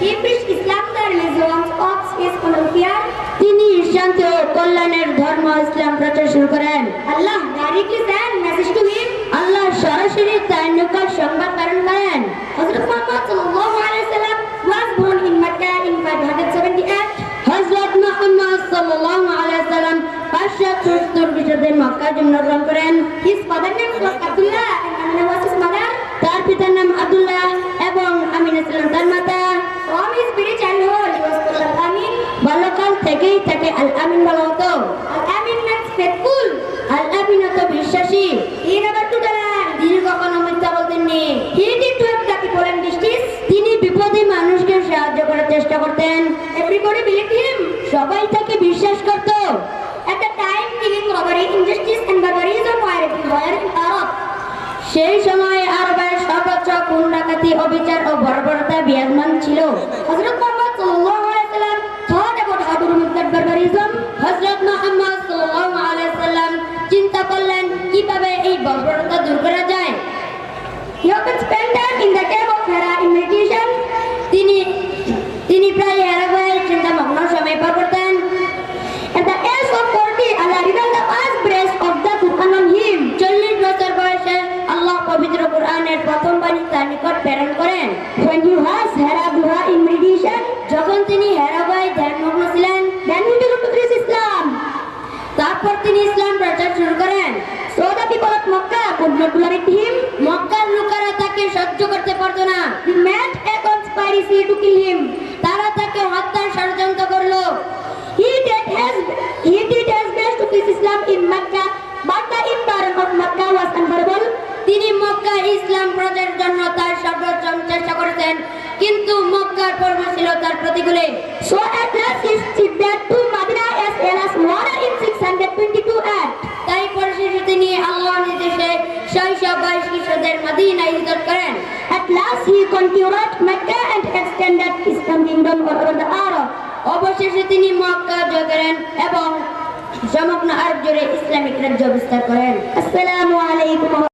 He preached Islam, the religion of his welfare. তিনি শান্তি ও কল্যাণের ধর্ম ইসলাম প্রচার শুরু করেন। Allah directly sent message to him. আল্লাহ সরাসরি তার নিকট সংবাদ প্রেরণ করেন। Hazrat Muhammad sallallahu alaihi wasallam was born in Mecca in 578. হযরত মুহাম্মদ সাল্লাল্লাহু আলাইহি ওয়াসাল্লাম 574 খ্রিস্টাব্দে মক্কায় জন্মগ্রহণ করেন। His father name was Abdullah and Amina was his mother. তার পিতার নাম আব্দুল্লাহ এবং আমিনা ছিলেন তার মাতা। From his very childhood, he was called Al-Amin. বাল্যকাল থেকেই তাকে আল আমিন বলা হতো। Al-Amin means faithful. আল আমিন অর্থ বিশ্বাসী। He never told a lie. তিনি কখনো মিথ্যা বলতেননি। He did to help the people in distress. তিনি বিপদী মানুষকে সাহায্য করার চেষ্টা করতেন। Everybody believed him. সবাই তাকে বিশ্বাস করত। At the time, killing, robbery, injustice, and barbarism were everywhere in Europe. সেই সময় আরবের সর্বোচ্চ খুন ডাকাতি অবিচার ও বর্বরতা বিরাজমান ছিল। Hazrat Muhammad sallallahu alaihi wasallam thought about how to remove that barbarism. হযরত মুহাম্মদ সাল্লাল্লাহু আলাইহি ওয়াসাল্লাম চিন্তা করলেন কিভাবে এই বর্বরতা দূর করা যায়। He often spent time in the cave of Hira in meditation. তিনি প্রায় হেরাগুয়ায় চিন্তামগ্ন সময় পার করতেন। At the age of 40, Allah revealed the first verse of the Quran on him. 40 বছর বয়সে আল্লাহ পবিত্র কুরআনের প্রথম বাণী তার নিকট প্রেরণ করেন। When he was Hira Gura in meditation, যখন তিনি হেরাগুয়ায় ধ্যানমগ্ন ছিলেন, then he began to preach Islam. তারপর তিনি ইসলাম প্রচার শুরু করেন। So the people of Makkah could not tolerate him. মক্কার লোকেরা তাকে সহ্য করতে পারত না। They made a conspiracy to kill him. তারা তাকে হত্যার ষড়যন্ত্র করলো। He did his best to preach Islam in Makkah, but the environment of Makkah was unbearable. তিনি মক্কা ইসলাম প্রচারের জন্য তার সর্বোচ্চ চেষ্টা করেছেন, কিন্তু মক্কার পরিবেশ ছিল তার প্রতিকূলে। So at last he shifted to Medina as well as Mawara in 622 AD. তাই পরিশেষে তিনি আল্লাহর নির্দেশে 622 খ্রিস্টাব্দের মদিনায় হিজরত করেন। At last he conquered Mecca and extended Islam kingdom all over the Arab. অবশেষে তিনি মক্কা জয় করেন এবং সমগ্র আরব জুড়ে ইসলামিক রাজ্য বিস্তার করেন। Assalamu alaikum.